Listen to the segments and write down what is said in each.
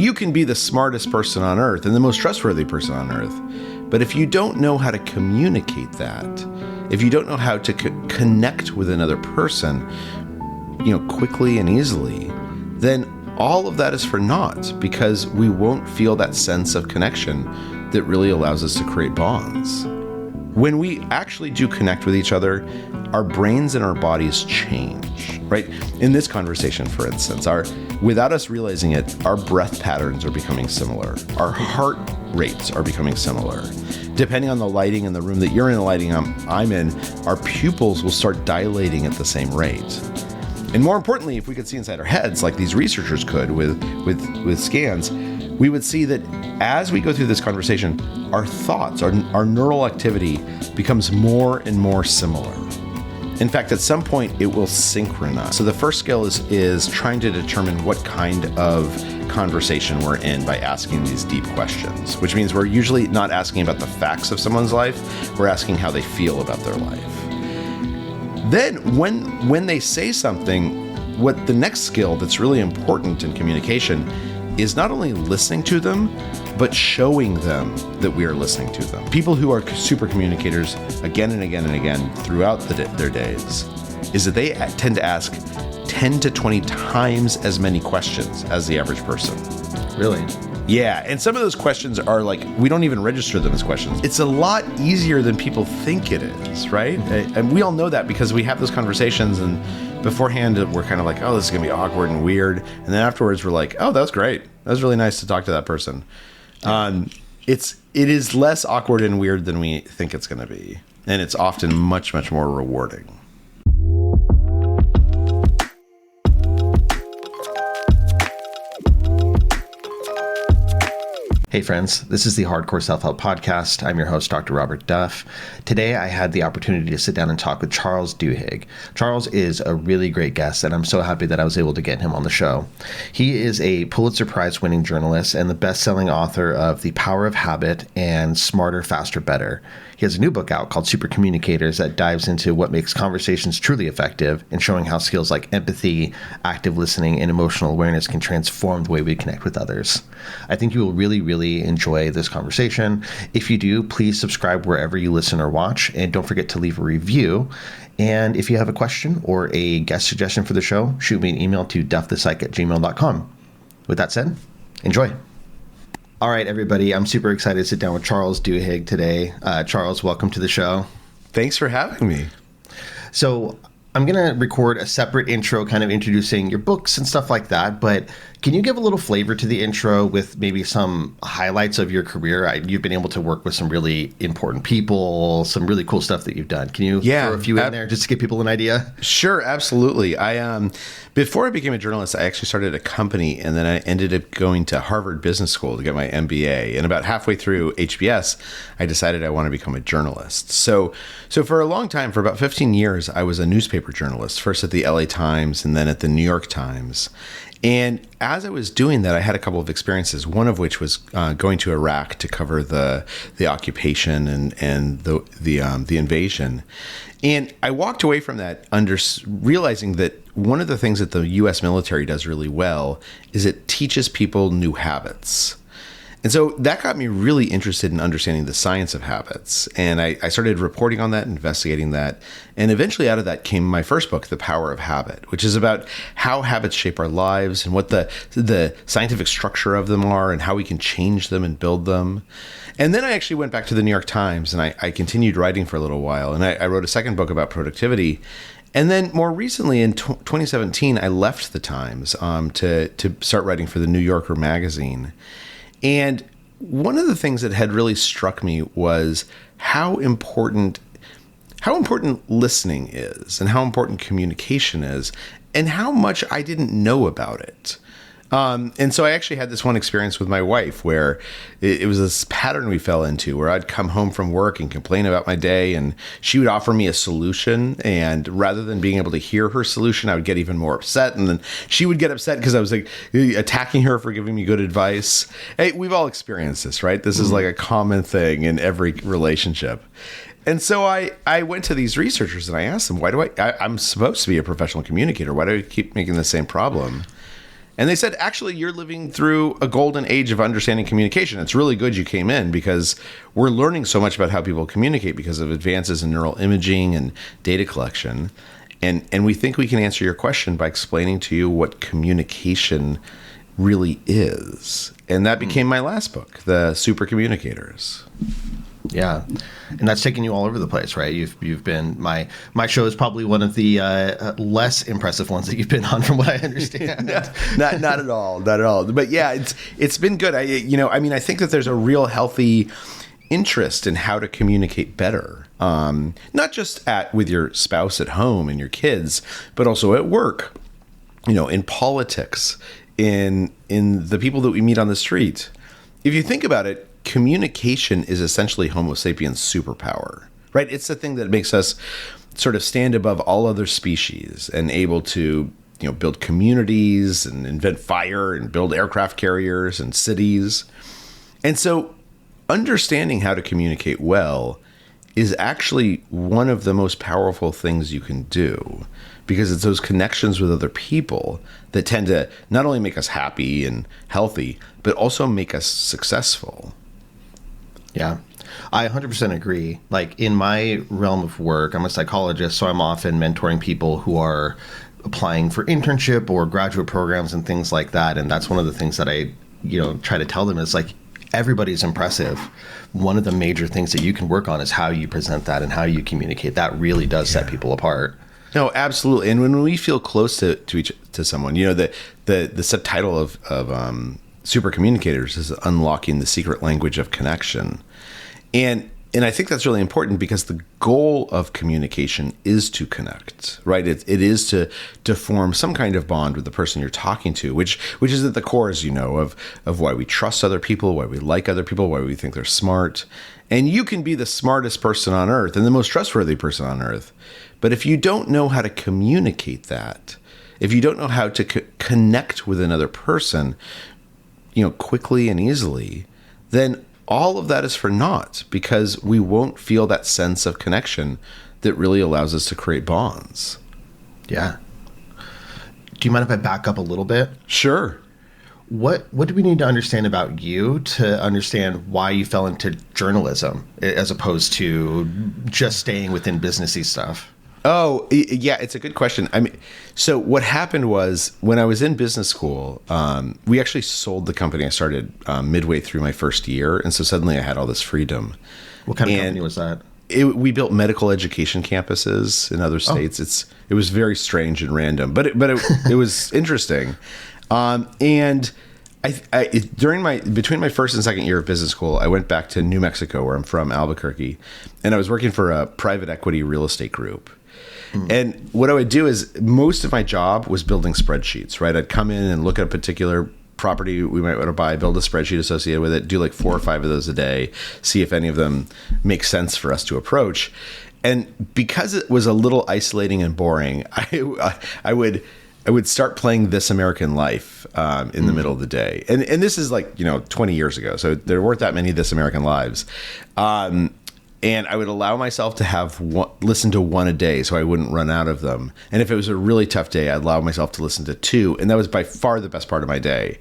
You can be the smartest person on earth and the most trustworthy person on earth. But if you don't know how to communicate that, if you don't know how to connect with another person, quickly and easily, then all of that is for naught, because we won't feel that sense of connection that really allows us to create bonds. When we actually do connect with each other, our brains and our bodies change, right? In this conversation, for instance, without us realizing it, our breath patterns are becoming similar. Our heart rates are becoming similar. Depending on the lighting in the room that you're in, the lighting I'm in, our pupils will start dilating at the same rate. And more importantly, if we could see inside our heads, like these researchers could with scans, we would see that as we go through this conversation, our thoughts, our neural activity becomes more and more similar. In fact, at some point, it will synchronize. So the first skill is trying to determine what kind of conversation we're in by asking these deep questions, which means we're usually not asking about the facts of someone's life, we're asking how they feel about their life. Then when they say something, what the next skill that's really important in communication is not only listening to them, but showing them that we are listening to them. People who are super communicators again and again and again throughout their days is that they tend to ask 10 to 20 times as many questions as the average person. Really? Yeah, and some of those questions are like, we don't even register them as questions. It's a lot easier than people think it is, right? And we all know that because we have those conversations, and beforehand we're kind of like, oh, this is gonna be awkward and weird. And then afterwards we're like, oh, that was great. That was really nice to talk to that person. It is less awkward and weird than we think it's gonna be. And it's often much, much more rewarding. Hey friends, this is the Hardcore Self-Help Podcast. I'm your host, Dr. Robert Duff. Today I had the opportunity to sit down and talk with Charles Duhigg. Charles is a really great guest, and I'm so happy that I was able to get him on the show. He is a Pulitzer Prize-winning journalist and the best-selling author of The Power of Habit and Smarter, Faster, Better. He has a new book out called Supercommunicators that dives into what makes conversations truly effective and showing how skills like empathy, active listening, and emotional awareness can transform the way we connect with others. I think you will really enjoy this conversation. If you do, please subscribe wherever you listen or watch, and don't forget to leave a review. And if you have a question or a guest suggestion for the show, shoot me an email to duffthepsych@gmail.com. With that said, enjoy. All right, everybody, I'm super excited to sit down with Charles Duhigg today. Charles, welcome to the show. Thanks for having me. So I'm going to record a separate intro kind of introducing your books and stuff like that, but can you give a little flavor to the intro with maybe some highlights of your career? You've been able to work with some really important people, some really cool stuff that you've done. Can you throw a few in there just to give people an idea? Sure, absolutely. Before I became a journalist, I actually started a company, and then I ended up going to Harvard Business School to get my MBA. And about halfway through HBS, I decided I want to become a journalist. So for a long time, for about 15 years, I was a newspaper journalist, first at the LA Times and then at the New York Times. And as I was doing that, I had a couple of experiences, one of which was going to Iraq to cover the occupation and the invasion. And I walked away from that realizing that one of the things that the U.S. military does really well is it teaches people new habits. And so that got me really interested in understanding the science of habits. And I started reporting on that, investigating that. And eventually out of that came my first book, The Power of Habit, which is about how habits shape our lives and what the scientific structure of them are and how we can change them and build them. And then I actually went back to the New York Times and I continued writing for a little while. And I wrote a second book about productivity. And then more recently in 2017, I left the Times to start writing for the New Yorker magazine. And one of the things that had really struck me was how important listening is and how important communication is and how much I didn't know about it. And so I actually had this one experience with my wife where it was this pattern we fell into where I'd come home from work and complain about my day and she would offer me a solution. And rather than being able to hear her solution, I would get even more upset. And then she would get upset because I was like attacking her for giving me good advice. Hey, we've all experienced this, right? This is like a common thing in every relationship. And so I went to these researchers and I asked them, I'm supposed to be a professional communicator. Why do I keep making the same problem? And they said, actually, you're living through a golden age of understanding communication. It's really good you came in because we're learning so much about how people communicate because of advances in neural imaging and data collection. And we think we can answer your question by explaining to you what communication really is. And that became my last book, the Supercommunicators. Yeah. And that's taken you all over the place, right? You've been my show is probably one of the less impressive ones that you've been on, from what I understand. not at all, not at all. But yeah, it's been good. I think that there's a real healthy interest in how to communicate better, not just with your spouse at home and your kids, but also at work. In politics, in the people that we meet on the street. If you think about it, communication is essentially Homo sapiens' superpower, right? It's the thing that makes us sort of stand above all other species and able to, build communities and invent fire and build aircraft carriers and cities. And so understanding how to communicate well is actually one of the most powerful things you can do, because it's those connections with other people that tend to not only make us happy and healthy, but also make us successful. Yeah, I 100% agree. Like, in my realm of work, I'm a psychologist, so I'm often mentoring people who are applying for internship or graduate programs and things like that. And that's one of the things that I, try to tell them is, like, everybody's impressive. One of the major things that you can work on is how you present that and how you communicate. That really does set people apart. No, absolutely. And when we feel close to someone, the subtitle of Supercommunicators is Unlocking the Secret Language of Connection. And I think that's really important because the goal of communication is to connect, right? It is to form some kind of bond with the person you're talking to, which is at the core, as you know, of why we trust other people, why we like other people, why we think they're smart. And you can be the smartest person on earth and the most trustworthy person on earth. But if you don't know how to communicate that, if you don't know how to connect with another person, quickly and easily, then all of that is for naught, because we won't feel that sense of connection that really allows us to create bonds. Yeah. Do you mind if I back up a little bit? Sure. What do we need to understand about you to understand why you fell into journalism as opposed to just staying within businessy stuff? Oh, yeah, it's a good question. So what happened was, when I was in business school, we actually sold the company I started midway through my first year. And so suddenly I had all this freedom. What kind of company was that? We built medical education campuses in other states. It was very strange and random, but it was interesting. And between my first and second year of business school, I went back to New Mexico, where I'm from, Albuquerque, and I was working for a private equity real estate group. And what I would do is, most of my job was building spreadsheets, right? I'd come in and look at a particular property we might want to buy, build a spreadsheet associated with it, do like 4 or 5 of those a day, see if any of them make sense for us to approach. And because it was a little isolating and boring, I would start playing This American Life in the middle of the day. And this is like, 20 years ago. So there weren't that many This American Lives. And I would allow myself to listen to one a day so I wouldn't run out of them. And if it was a really tough day, I'd allow myself to listen to 2. And that was by far the best part of my day.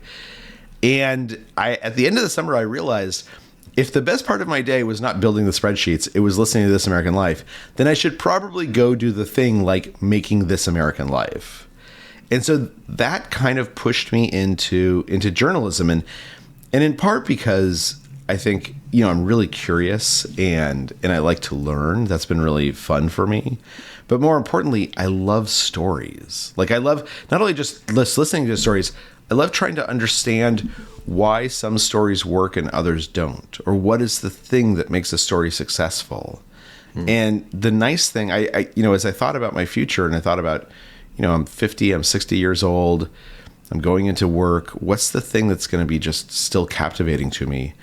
And at the end of the summer, I realized, if the best part of my day was not building the spreadsheets, it was listening to This American Life, then I should probably go do the thing like making This American Life. And so that kind of pushed me into journalism. And in part because I think, I'm really curious and I like to learn. That's been really fun for me. But more importantly, I love stories. Like, I love not only just listening to stories, I love trying to understand why some stories work and others don't, or what is the thing that makes a story successful. And the nice thing, I as I thought about my future, and I thought about, I'm 50, I'm 60 years old, I'm going into work. What's the thing that's going to be just still captivating to me?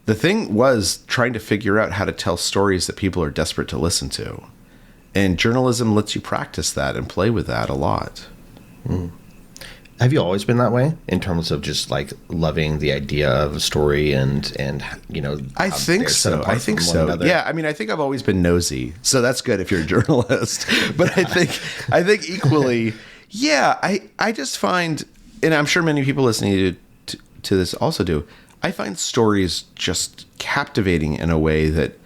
The thing was trying to figure out how to tell stories that people are desperate to listen to. And journalism lets you practice that and play with that a lot. Have you always been that way in terms of just like loving the idea of a story and I think so. Yeah, I think I've always been nosy, so that's good if you're a journalist. But I think equally, yeah, I just find and I'm sure many people listening to this also do, I find stories just captivating in a way that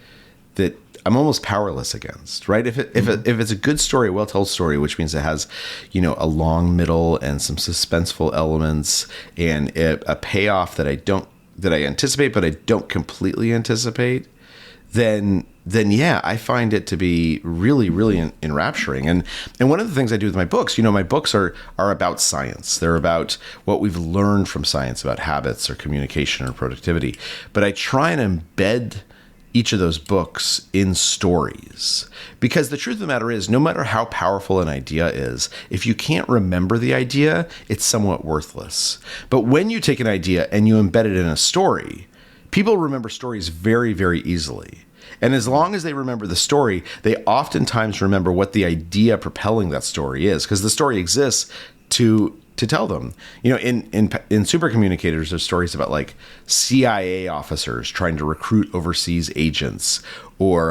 I'm almost powerless against, right? If it's a good story, a well-told story, which means it has, a long middle and some suspenseful elements and a payoff that I anticipate, but I don't completely anticipate, then yeah, I find it to be really, really enrapturing. And one of the things I do with my books, my books are about science. They're about what we've learned from science about habits or communication or productivity. But I try and embed each of those books in stories, because the truth of the matter is, no matter how powerful an idea is, if you can't remember the idea, it's somewhat worthless. But when you take an idea and you embed it in a story, people remember stories very, very easily. And as long as they remember the story, they oftentimes remember what the idea propelling that story is, because the story exists to tell them. In Supercommunicators, there's stories about like CIA officers trying to recruit overseas agents, or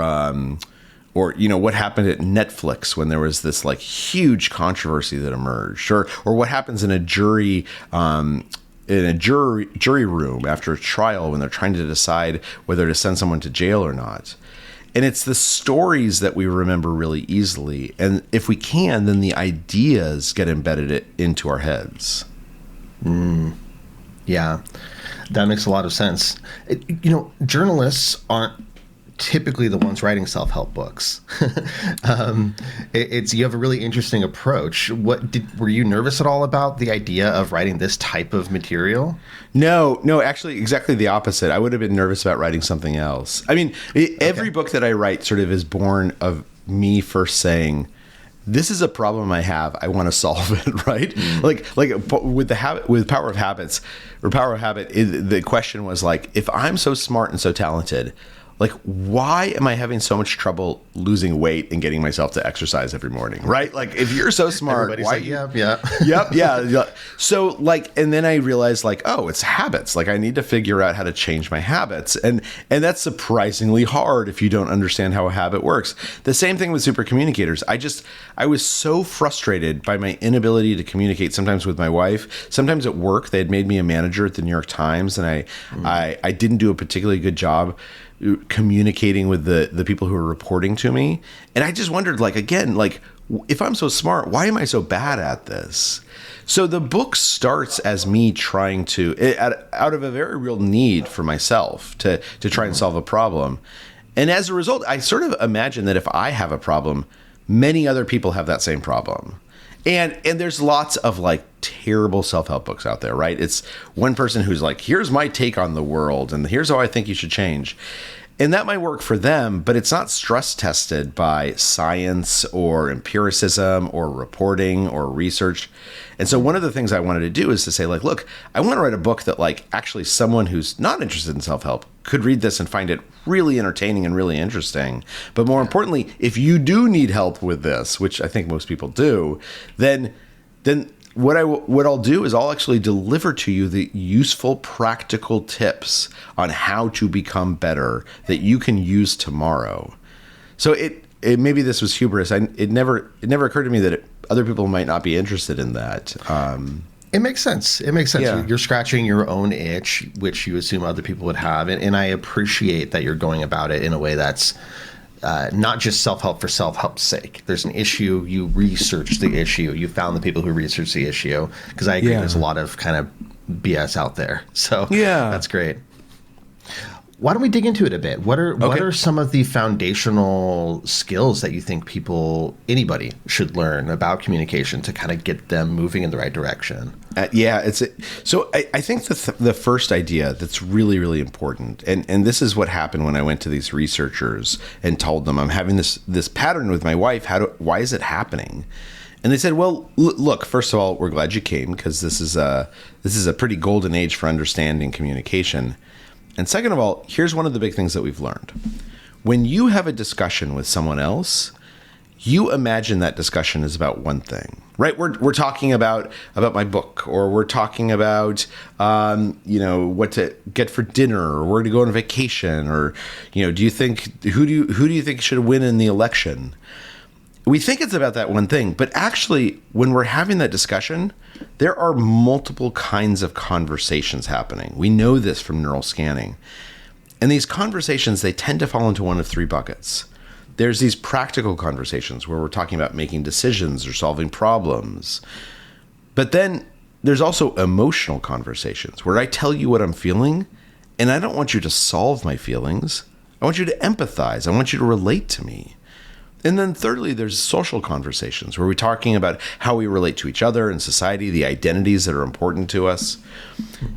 what happened at Netflix when there was this like huge controversy that emerged, or what happens in a jury room after a trial when they're trying to decide whether to send someone to jail or not. And it's the stories that we remember really easily. And if we can, then the ideas get embedded into our heads. Yeah, that makes a lot of sense. Journalists aren't typically the ones writing self-help books. You have a really interesting approach. Were you nervous at all about the idea of writing this type of material? No, actually exactly the opposite. I would have been nervous about writing something else. I mean, every book that I write sort of is born of me first saying, this is a problem I have. I want to solve it, right? Mm. Like with Power of Habits or Power of Habit, the question was like, if I'm so smart and so talented, like, why am I having so much trouble losing weight and getting myself to exercise every morning, right? Like, if you're so smart, everybody's why? like, yeah. Yep, yeah. So, like, and then I realized, like, oh, it's habits. Like, I need to figure out how to change my habits, and that's surprisingly hard if you don't understand how a habit works. The same thing with Supercommunicators. I was so frustrated by my inability to communicate. Sometimes with my wife, sometimes at work. They had made me a manager at the New York Times, and I didn't do a particularly good job communicating with the people who are reporting to me. And I just wondered, like, again, like, if I'm so smart, why am I so bad at this? So the book starts as me trying to, out of a very real need for myself to try and solve a problem. And as a result, I sort of imagine that if I have a problem, many other people have that same problem. And there's lots of like terrible self-help books out there, right? It's one person who's like, here's my take on the world, and here's how I think you should change. And that might work for them, but it's not stress tested by science or empiricism or reporting or research. And so one of the things I wanted to do is to say, like, look, I want to write a book that like actually someone who's not interested in self-help could read this and find it really entertaining and really interesting. But more importantly, if you do need help with this, which I think most people do, then what I'll do is I'll actually deliver to you the useful, practical tips on how to become better that you can use tomorrow. So it maybe this was hubris. It never occurred to me that other people might not be interested in that. It makes sense. Yeah. You're scratching your own itch, which you assume other people would have. And I appreciate that you're going about it in a way that's not just self-help for self-help's sake. There's an issue. You research the issue. You found the people who research the issue. Because I agree, there's a lot of kind of BS out there. So that's great. Why don't we dig into it a bit? What are some of the foundational skills that you think anybody should learn about communication to kind of get them moving in the right direction? So I think the first idea that's really, really important, and this is what happened when I went to these researchers and told them I'm having this pattern with my wife. Why is it happening? And they said, well, look, first of all, we're glad you came because this is a pretty golden age for understanding communication. And second of all, here's one of the big things that we've learned. When you have a discussion with someone else, you imagine that discussion is about one thing, right? We're talking about my book, or we're talking about, what to get for dinner, or where to go on vacation, or, who do you think should win in the election? we think it's about that one thing, but actually when we're having that discussion, there are multiple kinds of conversations happening. We know this from neural scanning. And these conversations, they tend to fall into one of three buckets. There's these practical conversations where we're talking about making decisions or solving problems. But then there's also emotional conversations where I tell you what I'm feeling, and I don't want you to solve my feelings. I want you to empathize. I want you to relate to me. And then thirdly, there's social conversations where we're talking about how we relate to each other and society, the identities that are important to us.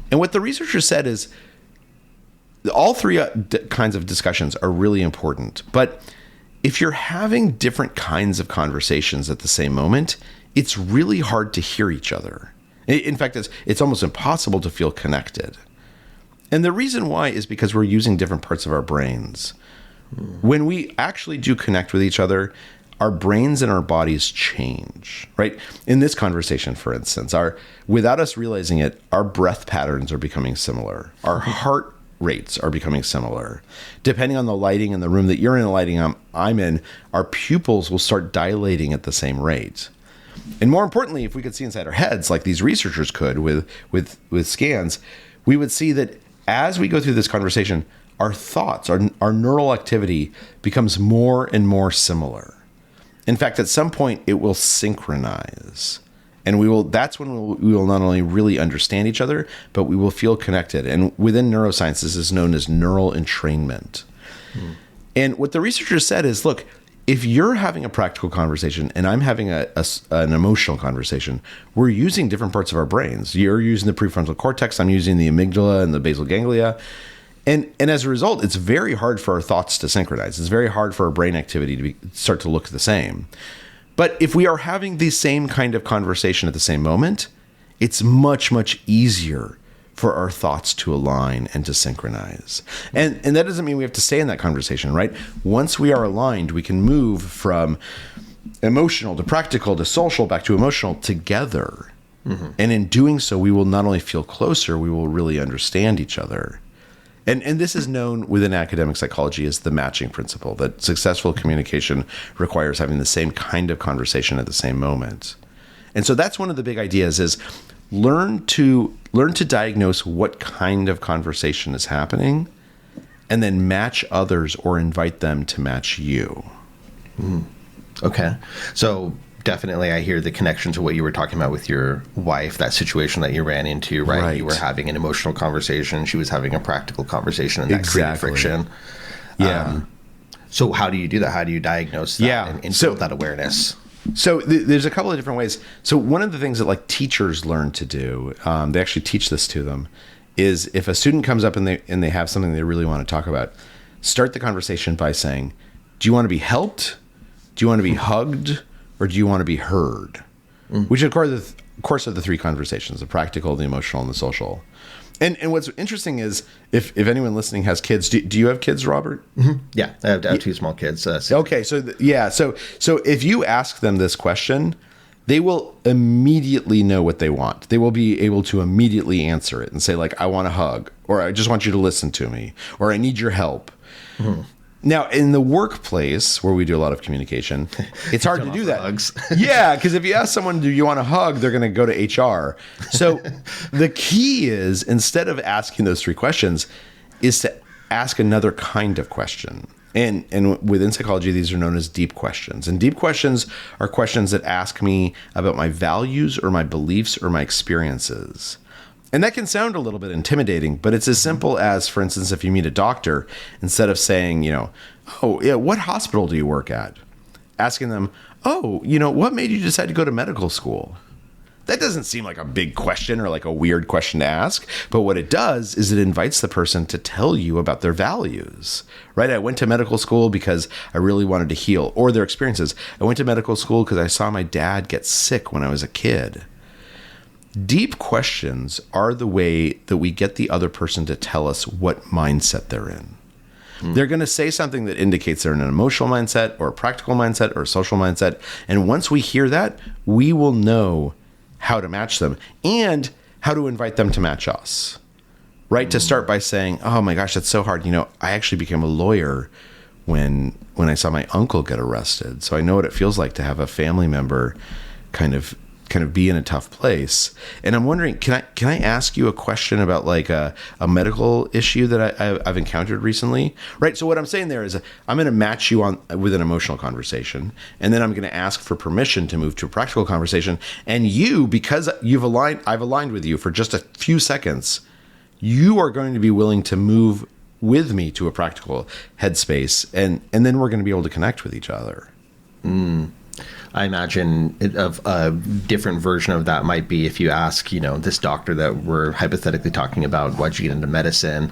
And what the researchers said is all three kinds of discussions are really important. But if you're having different kinds of conversations at the same moment, it's really hard to hear each other. In fact, it's almost impossible to feel connected. And the reason why is because we're using different parts of our brains. When we actually do connect with each other, our brains and our bodies change, right? In this conversation, for instance, without us realizing it, our breath patterns are becoming similar. Our heart rates are becoming similar. Depending on the lighting in the room that you're in, the lighting I'm in, our pupils will start dilating at the same rate. And more importantly, if we could see inside our heads, like these researchers could with scans, we would see that as we go through this conversation, our thoughts, our neural activity becomes more and more similar. In fact, at some point, it will synchronize. And that's when we will not only really understand each other, but we will feel connected. And within neuroscience, this is known as neural entrainment. And what the researchers said is, look, if you're having a practical conversation and I'm having an emotional conversation, we're using different parts of our brains. You're using the prefrontal cortex. I'm using the amygdala and the basal ganglia. And as a result, it's very hard for our thoughts to synchronize. It's very hard for our brain activity to start to look the same. But if we are having the same kind of conversation at the same moment, it's much, much easier for our thoughts to align and to synchronize. And that doesn't mean we have to stay in that conversation, right? Once we are aligned, we can move from emotional to practical to social back to emotional together. Mm-hmm. And in doing so, we will not only feel closer, we will really understand each other. And this is known within academic psychology as the matching principle, that successful communication requires having the same kind of conversation at the same moment. And so that's one of the big ideas is learn to diagnose what kind of conversation is happening and then match others or invite them to match you. Okay. So definitely I hear the connection to what you were talking about with your wife, that situation that you ran into, right? You were having an emotional conversation. She was having a practical conversation, and that created friction. Yeah. So how do you do that? How do you diagnose that and build that awareness? So there's a couple of different ways. So one of the things that like teachers learn to do, they actually teach this to them, is if a student comes up and they have something they really want to talk about, start the conversation by saying, do you want to be helped? Do you want to be hugged? Or do you want to be heard? Which of course are the three conversations, the practical, the emotional, and the social. And what's interesting is if anyone listening has kids, do you have kids, Robert? Mm-hmm. Yeah, I have two small kids. Okay, so if you ask them this question, they will immediately know what they want. They will be able to immediately answer it and say like, I want a hug, or I just want you to listen to me, or I need your help. Mm-hmm. Now, in the workplace where we do a lot of communication, it's hard to do that. Hugs. Yeah, because if you ask someone, do you want a hug, they're going to go to HR. So the key is, instead of asking those three questions, is to ask another kind of question. And within psychology, these are known as deep questions. And deep questions are questions that ask me about my values or my beliefs or my experiences. And that can sound a little bit intimidating, but it's as simple as, for instance, if you meet a doctor, instead of saying, oh, yeah, what hospital do you work at? Asking them, oh, what made you decide to go to medical school? That doesn't seem like a big question or like a weird question to ask, but what it does is it invites the person to tell you about their values, right? I went to medical school because I really wanted to heal, or their experiences. I went to medical school because I saw my dad get sick when I was a kid. Deep questions are the way that we get the other person to tell us what mindset they're in. They're going to say something that indicates they're in an emotional mindset or a practical mindset or a social mindset. And once we hear that, we will know how to match them and how to invite them to match us, right? To start by saying, oh my gosh, that's so hard. I actually became a lawyer when I saw my uncle get arrested. So I know what it feels like to have a family member kind of be in a tough place. And I'm wondering, can I ask you a question about like a medical issue that I've encountered recently? Right. So what I'm saying there is I'm going to match you on with an emotional conversation, and then I'm going to ask for permission to move to a practical conversation. And you, because I've aligned with you for just a few seconds, you are going to be willing to move with me to a practical headspace, and then we're going to be able to connect with each other. I imagine a different version of that might be if you ask, this doctor that we're hypothetically talking about, why'd you get into medicine?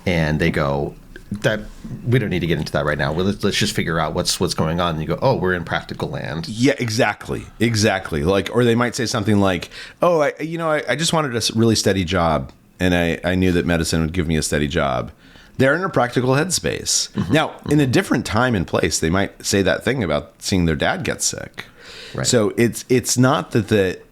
And they go, that we don't need to get into that right now. Well, let's just figure out what's going on. And you go, oh, we're in practical land. Yeah, exactly. Like, or they might say something like, oh, I just wanted a really steady job, and I knew that medicine would give me a steady job. They're in a practical headspace. Mm-hmm. Now, in a different time and place, they might say that thing about seeing their dad get sick. Right. So it's not that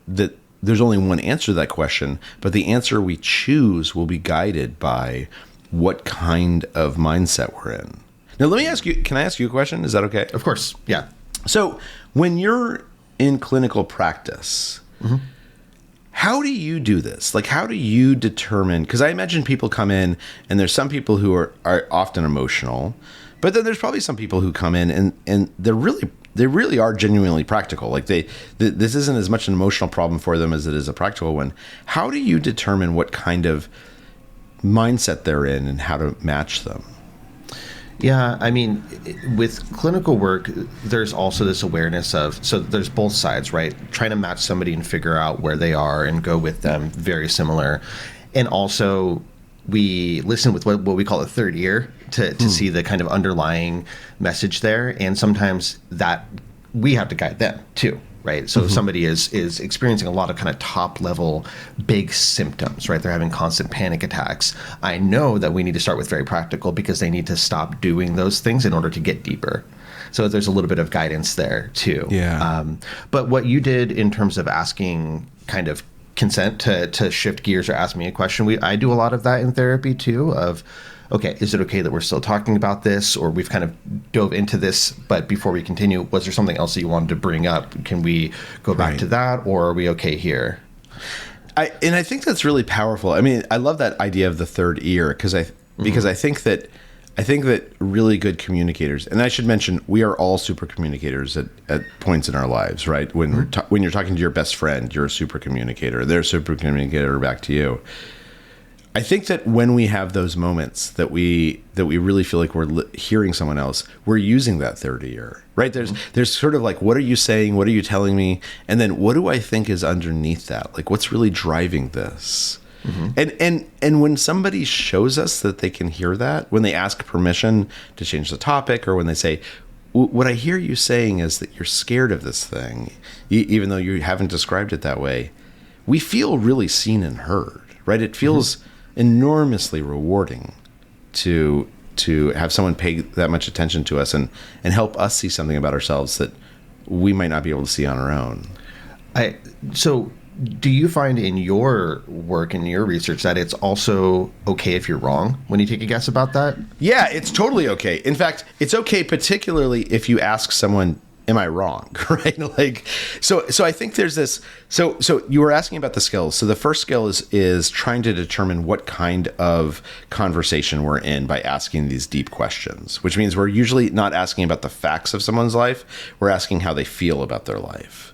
there's only one answer to that question, but the answer we choose will be guided by what kind of mindset we're in. Now, let me ask you, can I ask you a question? Is that okay? Of course. Yeah. So when you're in clinical practice, mm-hmm. How do you do this? Like, how do you determine? Because I imagine people come in, and there's some people who are often emotional, but then there's probably some people who come in and they really are genuinely practical. Like this isn't as much an emotional problem for them as it is a practical one. How do you determine what kind of mindset they're in and how to match them? Yeah, I mean, with clinical work, there's also this awareness of, so there's both sides, right? Trying to match somebody and figure out where they are and go with them, very similar. And also, we listen with what we call a third ear to see the kind of underlying message there. And sometimes that we have to guide them too. Right. So if somebody is experiencing a lot of kind of top level big symptoms, right? They're having constant panic attacks. I know that we need to start with very practical because they need to stop doing those things in order to get deeper. So there's a little bit of guidance there too. Yeah. But what you did in terms of asking kind of consent to shift gears or ask me a question, I do a lot of that in therapy too of, okay, is it okay that we're still talking about this, or we've kind of dove into this, but before we continue, was there something else that you wanted to bring up? Can we go back to that, or are we okay here? I think that's really powerful. I mean, I love that idea of the third ear because I think that really good communicators, and I should mention, we are all super communicators at points in our lives, right? When when you're talking to your best friend, you're a super communicator. They're a super communicator back to you. I think that when we have those moments that we really feel like we're hearing someone else, we're using that third ear, right? There's sort of like, what are you saying? What are you telling me? And then what do I think is underneath that? Like, what's really driving this? Mm-hmm. And when somebody shows us that they can hear that, when they ask permission to change the topic, or when they say, what I hear you saying is that you're scared of this thing, even though you haven't described it that way, we feel really seen and heard, right? It feels enormously rewarding to have someone pay that much attention to us and help us see something about ourselves that we might not be able to see on our own. So do you find in your work and your research that it's also okay if you're wrong when you take a guess about that? Yeah, it's totally okay. In fact, it's okay particularly if you ask someone, am I wrong? Right? Like, so I think there's this, so you were asking about the skills. So the first skill is trying to determine what kind of conversation we're in by asking these deep questions, which means we're usually not asking about the facts of someone's life. We're asking how they feel about their life.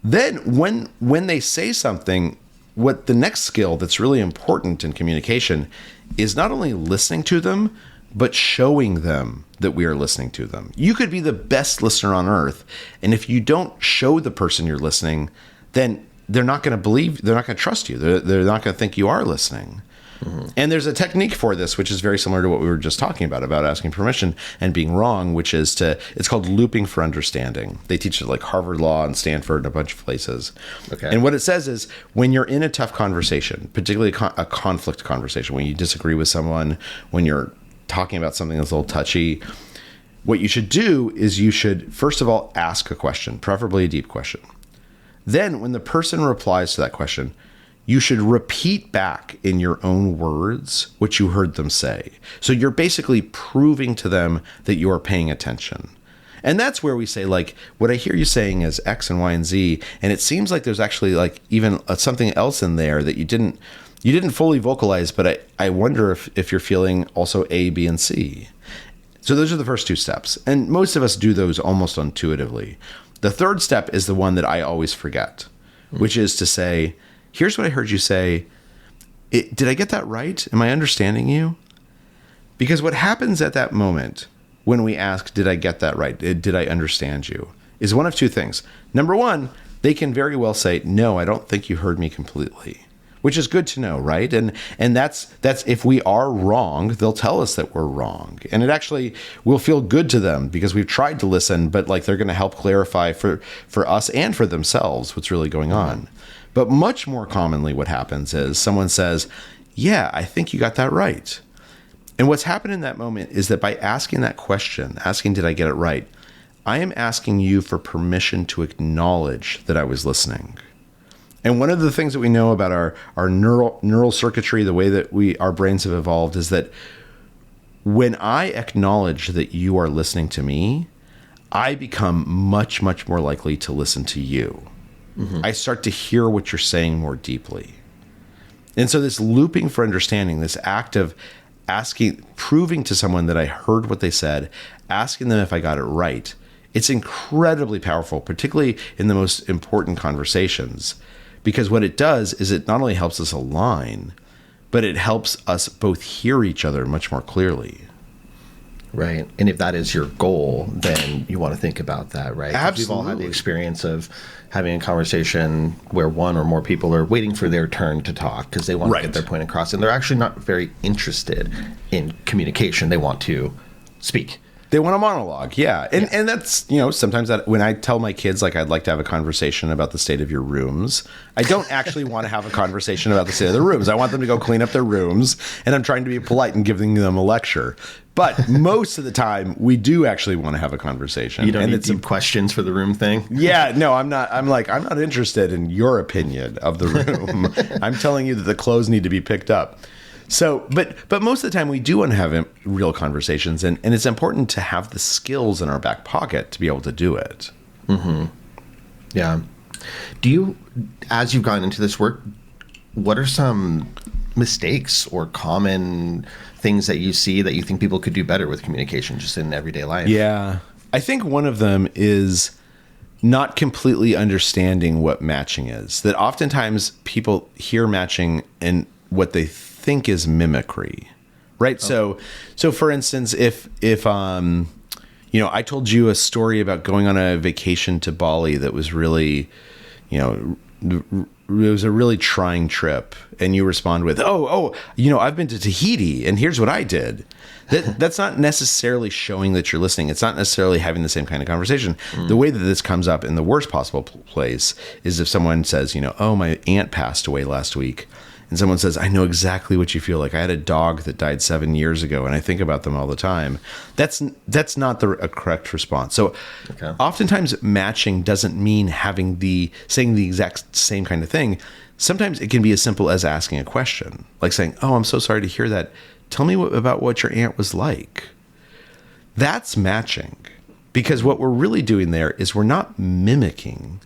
Then when they say something, what the next skill that's really important in communication is not only listening to them, but showing them that we are listening to them. You could be the best listener on earth, and if you don't show the person you're listening, then they're not going to believe, they're not going to trust you. They're not going to think you are listening. Mm-hmm. And there's a technique for this, which is very similar to what we were just talking about asking permission and being wrong, which is it's called looping for understanding. They teach it like Harvard Law and Stanford and a bunch of places. Okay. And what it says is when you're in a tough conversation, particularly a conflict conversation, when you disagree with someone, when you're talking about something that's a little touchy, what you should do is you should, first of all, ask a question, preferably a deep question. Then when the person replies to that question, you should repeat back in your own words what you heard them say. So you're basically proving to them that you are paying attention. And that's where we say, like, what I hear you saying is X and Y and Z, and it seems like there's actually like even something else in there that you didn't fully vocalize, but I wonder if you're feeling also A, B, and C. So those are the first two steps. And most of us do those almost intuitively. The third step is the one that I always forget, which is to say, here's what I heard you say. Did I get that right? Am I understanding you? Because what happens at that moment when we ask, did I get that right? Did I understand you? Is one of two things. Number one, they can very well say, no, I don't think you heard me completely, which is good to know, right? And that's if we are wrong, they'll tell us that we're wrong. And it actually will feel good to them because we've tried to listen, but like they're going to help clarify for us and for themselves what's really going on. But much more commonly what happens is someone says, yeah, I think you got that right. And what's happened in that moment is that by asking that question, asking, did I get it right? I am asking you for permission to acknowledge that I was listening. And one of the things that we know about our neural circuitry, the way that our brains have evolved, is that when I acknowledge that you are listening to me, I become much, much more likely to listen to you. Mm-hmm. I start to hear what you're saying more deeply. And so this looping for understanding, this act of proving to someone that I heard what they said, asking them if I got it right, it's incredibly powerful, particularly in the most important conversations. Because what it does is it not only helps us align, but it helps us both hear each other much more clearly. Right. And if that is your goal, then you want to think about that, right? Absolutely. We've all had the experience of having a conversation where one or more people are waiting for their turn to talk because they want to get their point across. And they're actually not very interested in communication. They want to speak. They want a monologue, yeah. And that's, sometimes when I tell my kids, like, I'd like to have a conversation about the state of your rooms, I don't actually want to have a conversation about the state of their rooms. I want them to go clean up their rooms, and I'm trying to be polite and giving them a lecture. But most of the time, we do actually want to have a conversation. You don't need deep questions for the room thing? Yeah, no, I'm not. I'm not interested in your opinion of the room. I'm telling you that the clothes need to be picked up. So, but most of the time we do want to have real conversations, and it's important to have the skills in our back pocket to be able to do it. Mm-hmm. Yeah. Do you, as you've gone into this work, what are some mistakes or common things that you see that you think people could do better with communication just in everyday life? Yeah. I think one of them is not completely understanding what matching is. That oftentimes people hear matching and what they think is mimicry, right? Oh. So for instance, if I told you a story about going on a vacation to Bali that was really, it was a really trying trip, and you respond with, I've been to Tahiti and here's what I did. That's not necessarily showing that you're listening. It's not necessarily having the same kind of conversation. The way that this comes up in the worst possible place is if someone says, my aunt passed away last week. And someone says, I know exactly what you feel like. I had a dog that died 7 years ago, and I think about them all the time. That's not a correct response. So Oftentimes matching doesn't mean saying the exact same kind of thing. Sometimes it can be as simple as asking a question, like saying, oh, I'm so sorry to hear that. Tell me about what your aunt was like. That's matching, because what we're really doing there is we're not mimicking.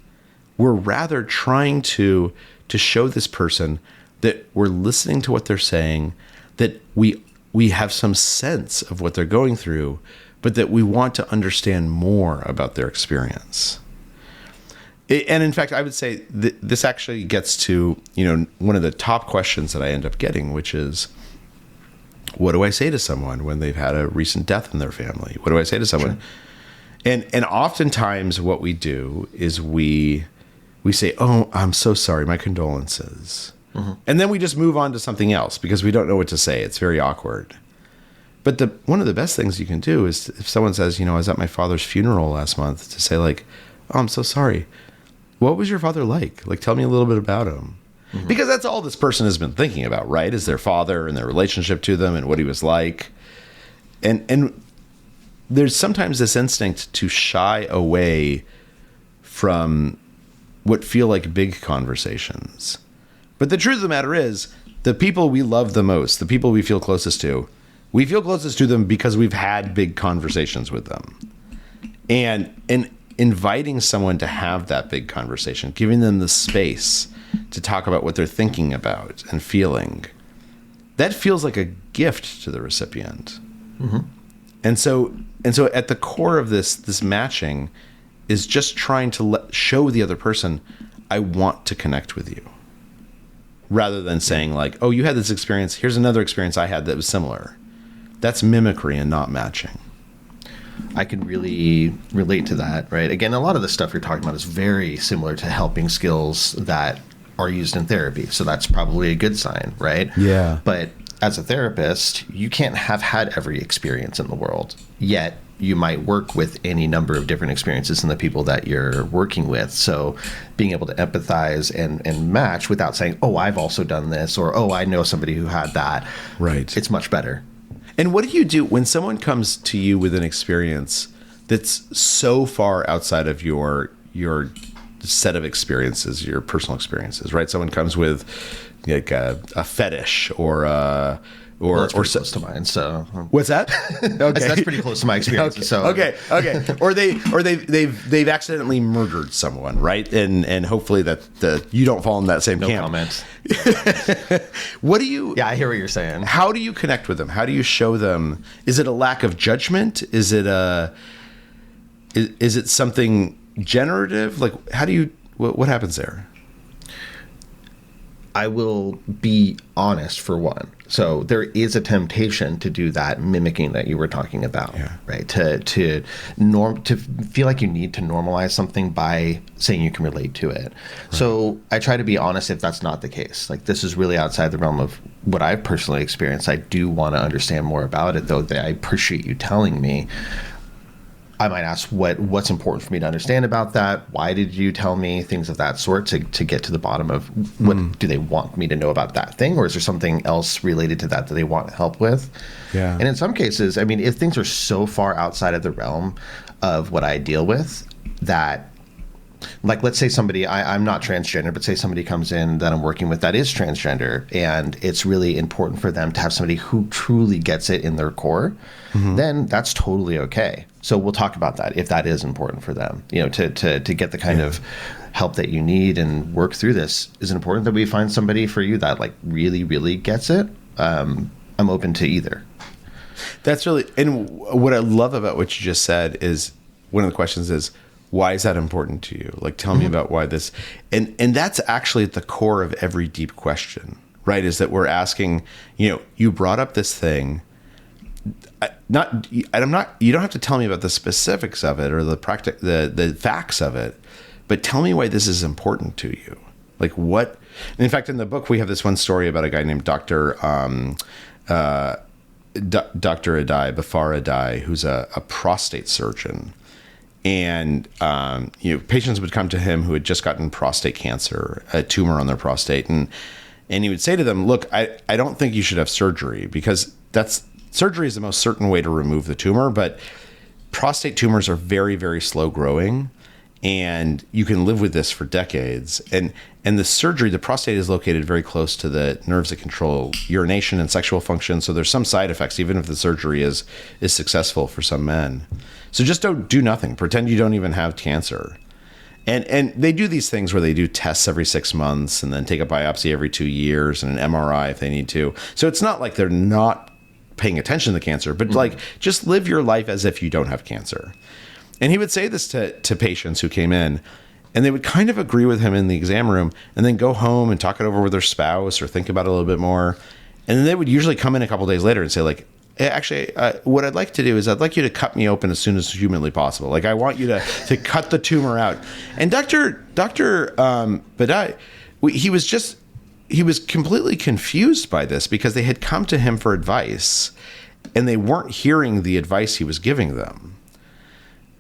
We're rather trying to show this person that we're listening to what they're saying, that we have some sense of what they're going through, but that we want to understand more about their experience. And in fact, I would say this actually gets to, one of the top questions that I end up getting, which is, what do I say to someone when they've had a recent death in their family? What do I say to someone? Sure. And oftentimes what we do is we say, oh, I'm so sorry, my condolences. Mm-hmm. And then we just move on to something else because we don't know what to say. It's very awkward. But one of the best things you can do is if someone says, I was at my father's funeral last month, to say like, oh, I'm so sorry. What was your father like? Like, tell me a little bit about him. Mm-hmm. Because that's all this person has been thinking about, right? Is their father and their relationship to them and what he was like. And there's sometimes this instinct to shy away from what feel like big conversations. But the truth of the matter is, the people we love the most, the people we feel closest to them because we've had big conversations with them. And inviting someone to have that big conversation, giving them the space to talk about what they're thinking about and feeling, that feels like a gift to the recipient. Mm-hmm. And so at the core of this matching is just trying to show the other person, I want to connect with you. Rather than saying like, oh, you had this experience, here's another experience I had that was similar. That's mimicry and not matching. I can really relate to that, right? Again, a lot of the stuff you're talking about is very similar to helping skills that are used in therapy. So that's probably a good sign, right? Yeah. But as a therapist, you can't have had every experience in the world. Yet you might work with any number of different experiences in the people that you're working with. So being able to empathize and match without saying, oh, I've also done this, or, oh, I know somebody who had that. Right. It's much better. And what do you do when someone comes to you with an experience that's so far outside of your set of experiences, your personal experiences, right? Someone comes with like a fetish or That's pretty close to mine. So what's that? Okay, that's pretty close to my experience. Okay. Or they've accidentally murdered someone, right? And hopefully that you don't fall in that same camp. No comment. What do you? Yeah, I hear what you're saying. How do you connect with them? How do you show them? Is it a lack of judgment? Is it something generative? Like, how do you? What happens there? I will be honest for one. So there is a temptation to do that mimicking that you were talking about, right? To feel like you need to normalize something by saying you can relate to it. Right. So I try to be honest if that's not the case. Like, this is really outside the realm of what I've personally experienced. I do want to understand more about it, though. I appreciate you telling me. I might ask what's important for me to understand about that. Why did you tell me? Things of that sort to get to the bottom of what do they want me to know about that thing? Or is there something else related to that they want help with? Yeah. And in some cases, I mean, if things are so far outside of the realm of what I deal with that, like, let's say somebody, I'm not transgender, but say somebody comes in that I'm working with that is transgender, and it's really important for them to have somebody who truly gets it in their core, then that's totally okay. So we'll talk about that if that is important for them, to get the kind of help that you need and work through this. Is it important that we find somebody for you that like really, really gets it? I'm open to either. That's really, and what I love about what you just said is one of the questions is, why is that important to you? Like, tell me about why this, and that's actually at the core of every deep question, right? Is that we're asking, you brought up this thing. You don't have to tell me about the specifics of it or the facts of it, but tell me why this is important to you. Like, what? And in fact, in the book, we have this one story about a guy named Dr. Bafar Adai, who's a prostate surgeon. And patients would come to him who had just gotten prostate cancer, a tumor on their prostate, and he would say to them, "Look, I don't think you should have surgery because surgery is the most certain way to remove the tumor, but prostate tumors are very, very slow growing, and you can live with this for decades. And the surgery, the prostate is located very close to the nerves that control urination and sexual function, so there's some side effects, even if the surgery is successful for some men. So just don't do nothing. Pretend you don't even have cancer." And they do these things where they do tests every 6 months and then take a biopsy every 2 years and an MRI if they need to. So it's not like they're not paying attention to cancer, but like, just live your life as if you don't have cancer. And he would say this to patients who came in, and they would kind of agree with him in the exam room and then go home and talk it over with their spouse or think about it a little bit more. And then they would usually come in a couple of days later and say, like, actually, what I'd like to do is I'd like you to cut me open as soon as humanly possible. Like, I want you to cut the tumor out. And Dr. Badai, he was completely confused by this because they had come to him for advice and they weren't hearing the advice he was giving them.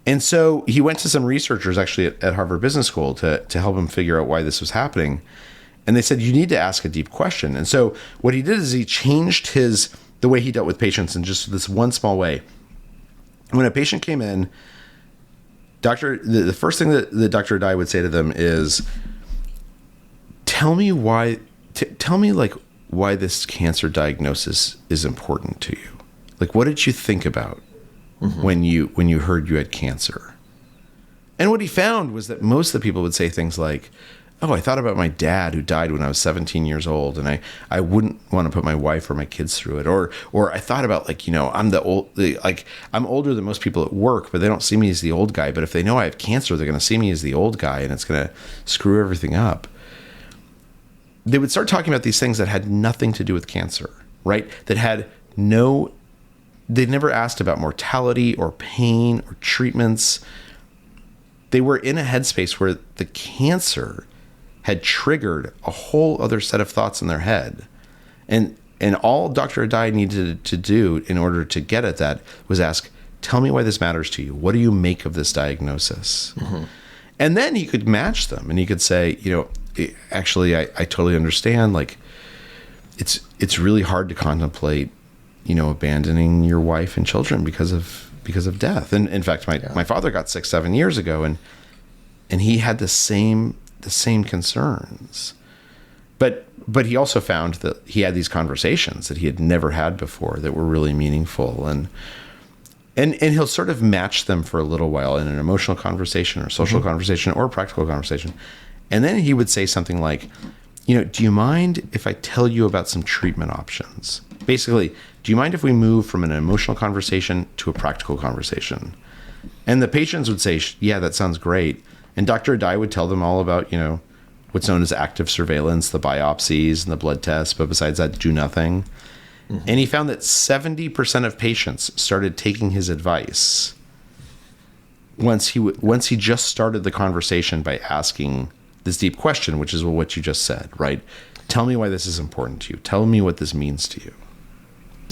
And so he went to some researchers actually at Harvard Business School to help him figure out why this was happening. And they said, you need to ask a deep question. And so what he did is he changed the way he dealt with patients in just this one small way. When a patient came in, the first thing that Dr. Adai would say to them is, tell me tell me like why this cancer diagnosis is important to you. Like, what did you think about when you heard you had cancer? And what he found was that most of the people would say things like, oh, I thought about my dad who died when I was 17 years old, and I wouldn't want to put my wife or my kids through it. Or I thought about, like, I'm older than most people at work, but they don't see me as the old guy. But if they know I have cancer, they're going to see me as the old guy, and it's going to screw everything up. They would start talking about these things that had nothing to do with cancer, right? They'd never asked about mortality or pain or treatments. They were in a headspace where the cancer had triggered a whole other set of thoughts in their head. And all Dr. Duhigg needed to do in order to get at that was ask, tell me why this matters to you. What do you make of this diagnosis? And then he could match them, and he could say, actually, I totally understand. Like, it's really hard to contemplate, abandoning your wife and children because of death. And in fact, my father got sick 7 years ago, and he had the same concerns. But he also found that he had these conversations that he had never had before that were really meaningful, and he'll sort of match them for a little while in an emotional conversation or social conversation or a practical conversation. And then he would say something like, do you mind if I tell you about some treatment options? Basically, do you mind if we move from an emotional conversation to a practical conversation? And the patients would say, yeah, that sounds great. And Dr. Duhigg would tell them all about, what's known as active surveillance, the biopsies and the blood tests, but besides that, do nothing. And he found that 70% of patients started taking his advice once he just started the conversation by asking this deep question, which is what you just said, right? Tell me why this is important to you. Tell me what this means to you.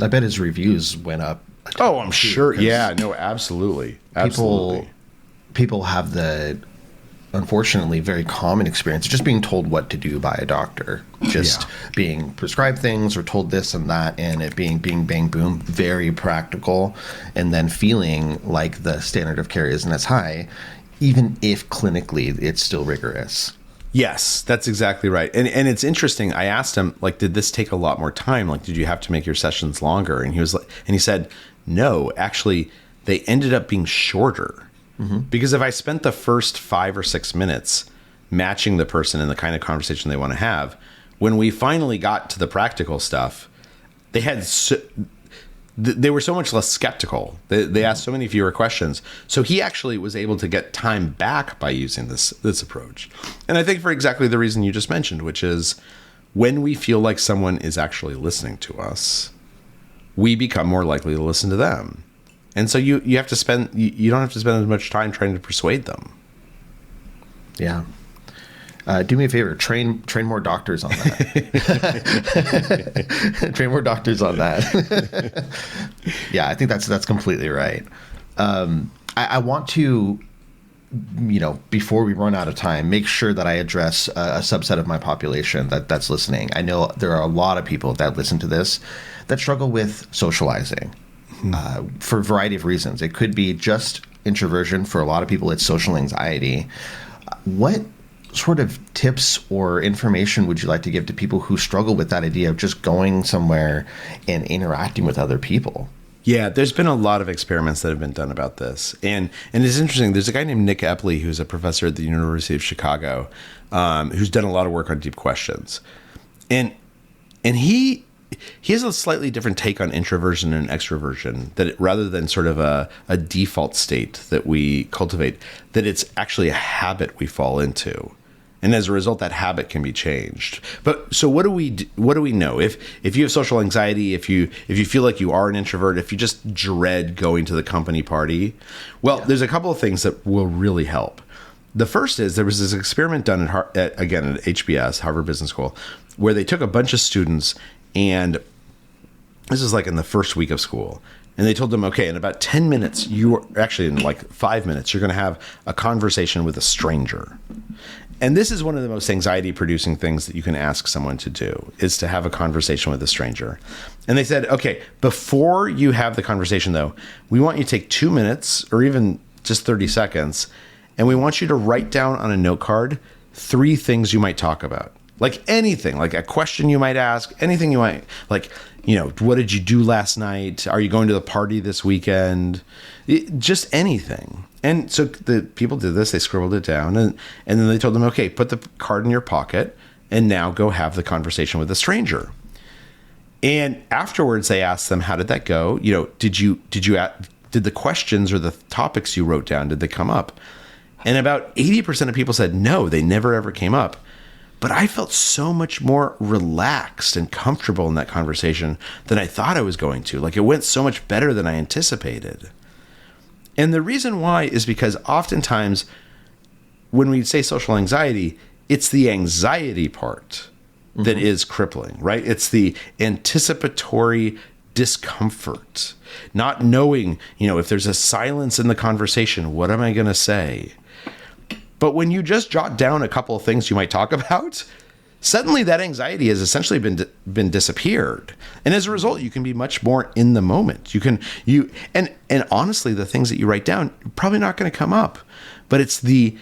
I bet his reviews went up. Oh, I'm sure. Yeah, no, absolutely. Absolutely. People have the, unfortunately, very common experience of just being told what to do by a doctor, just being prescribed things or told this and that, and it being bang, boom, very practical, and then feeling like the standard of care isn't as high, even if clinically it's still rigorous. Yes, that's exactly right. And it's interesting. I asked him, like, did this take a lot more time? Like, did you have to make your sessions longer? And he said, no, actually, they ended up being shorter. Because if I spent the first 5 or 6 minutes matching the person in the kind of conversation they want to have, when we finally got to the practical stuff, they were so much less skeptical. They asked so many fewer questions. So he actually was able to get time back by using this approach. And I think for exactly the reason you just mentioned, which is when we feel like someone is actually listening to us, we become more likely to listen to them. And so you don't have to spend as much time trying to persuade them. Yeah. Do me a favor, train more doctors on that. Train more doctors on that. Yeah, I think that's completely right. I want to, before we run out of time, make sure that I address a subset of my population that's listening. I know there are a lot of people that listen to this that struggle with socializing for a variety of reasons. It could be just introversion. For a lot of people, it's social anxiety. What sort of tips or information would you like to give to people who struggle with that idea of just going somewhere and interacting with other people? Yeah, there's been a lot of experiments that have been done about this. And it's interesting. There's a guy named Nick Epley, who's a professor at the University of Chicago, who's done a lot of work on deep questions. And he has a slightly different take on introversion and extroversion, that rather than sort of a default state that we cultivate, that it's actually a habit we fall into. And as a result, that habit can be changed. But so what do we know? If you have social anxiety, if you feel like you are an introvert, if you just dread going to the company party, well, there's a couple of things that will really help. The first is there was this experiment done at HBS, Harvard Business School, where they took a bunch of students, and this is like in the first week of school. And they told them, okay, in about 10 minutes, in like 5 minutes, you're going to have a conversation with a stranger. And this is one of the most anxiety-producing things that you can ask someone to do, is to have a conversation with a stranger. And they said, okay, before you have the conversation, though, we want you to take 2 minutes or even just 30 seconds, and we want you to write down on a note card 3 things you might talk about. Like anything, like a question you might ask, anything you might, like, what did you do last night? Are you going to the party this weekend? Just anything. And so the people did this, they scribbled it down, and then they told them, okay, put the card in your pocket and now go have the conversation with a stranger. And afterwards they asked them, how did that go? Did the questions or the topics you wrote down, did they come up? And about 80% of people said, no, they never ever came up. But I felt so much more relaxed and comfortable in that conversation than I thought I was going to. Like, it went so much better than I anticipated. And the reason why is because oftentimes when we say social anxiety, it's the anxiety part that is crippling, right? It's the anticipatory discomfort, not knowing, if there's a silence in the conversation, what am I going to say? But when you just jot down a couple of things you might talk about, suddenly that anxiety has essentially been disappeared. And as a result, you can be much more in the moment. And honestly, the things that you write down are probably not going to come up. But it's the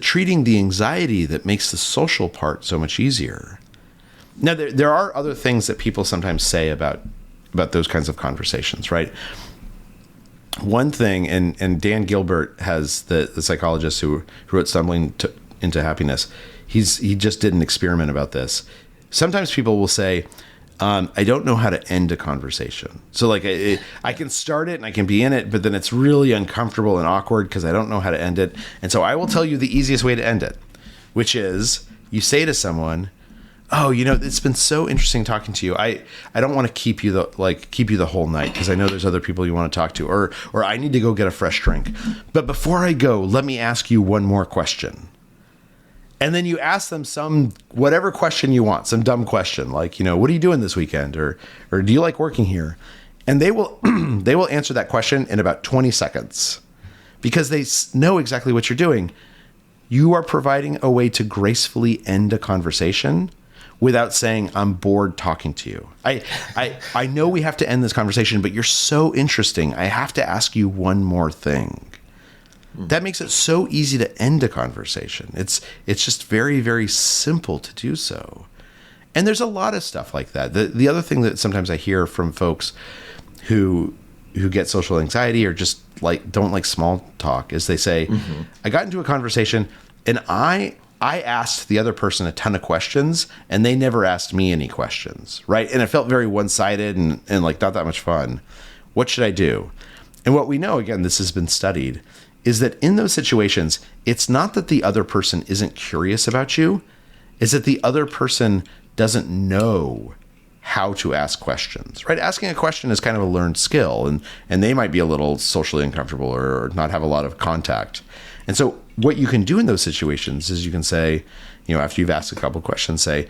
treating the anxiety that makes the social part so much easier. Now, there are other things that people sometimes say about those kinds of conversations, right? One thing, and Dan Gilbert has the psychologist who wrote Stumbling into Happiness. He just did an experiment about this. Sometimes people will say, I don't know how to end a conversation. So like I can start it and I can be in it, but then it's really uncomfortable and awkward because I don't know how to end it. And so I will tell you the easiest way to end it, which is you say to someone, oh, it's been so interesting talking to you. I don't want to keep you the whole night because I know there's other people you want to talk to, or I need to go get a fresh drink. But before I go, let me ask you one more question. And then you ask them whatever question you want, some dumb question like, what are you doing this weekend? Or do you like working here? And they will answer that question in about 20 seconds because they know exactly what you're doing. You are providing a way to gracefully end a conversation without saying, I'm bored talking to you. I know we have to end this conversation, but you're so interesting. I have to ask you one more thing. That makes it so easy to end a conversation. It's just very, very simple to do so. And there's a lot of stuff like that. The other thing that sometimes I hear from folks who get social anxiety or just don't like small talk is they say, I got into a conversation and I asked the other person a ton of questions and they never asked me any questions, right? And it felt very one-sided and like not that much fun. What should I do? And what we know, again, this has been studied, is that in those situations, it's not that the other person isn't curious about you, it's that the other person doesn't know how to ask questions, right? Asking a question is kind of a learned skill and they might be a little socially uncomfortable or not have a lot of contact. And so what you can do in those situations is you can say, after you've asked a couple of questions, say,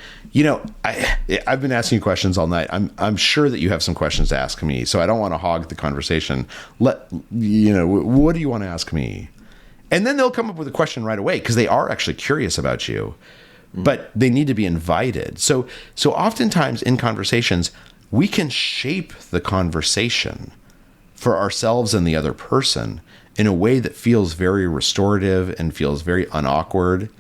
I've been asking you questions all night. I'm sure that you have some questions to ask me, so I don't want to hog the conversation. What do you want to ask me? And then they'll come up with a question right away because they are actually curious about you, but they need to be invited. So oftentimes in conversations, we can shape the conversation for ourselves and the other person in a way that feels very restorative and feels very unawkward.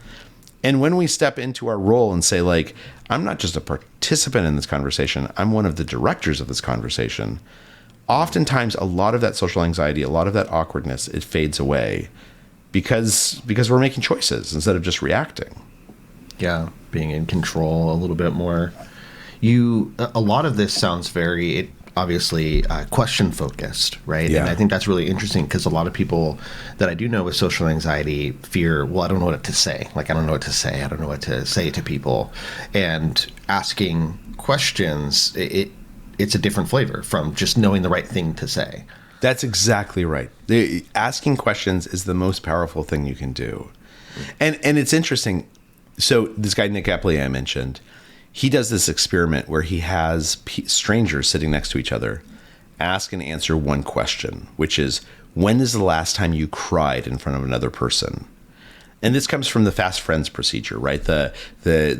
And when we step into our role and say, like, I'm not just a participant in this conversation, I'm one of the directors of this conversation, oftentimes a lot of that social anxiety, a lot of that awkwardness, it fades away because we're making choices instead of just reacting. Yeah, being in control a little bit more. A lot of this sounds very, obviously question focused, right? Yeah. And I think that's really interesting because a lot of people that I do know with social anxiety fear, well, I don't know what to say. Like, I don't know what to say. I don't know what to say to people. And asking questions, it's a different flavor from just knowing the right thing to say. That's exactly right. Asking questions is the most powerful thing you can do. And it's interesting. So this guy, Nick Epley, I mentioned, he does this experiment where he has strangers sitting next to each other ask and answer one question, which is, when is the last time you cried in front of another person? And this comes from the Fast Friends procedure, right? The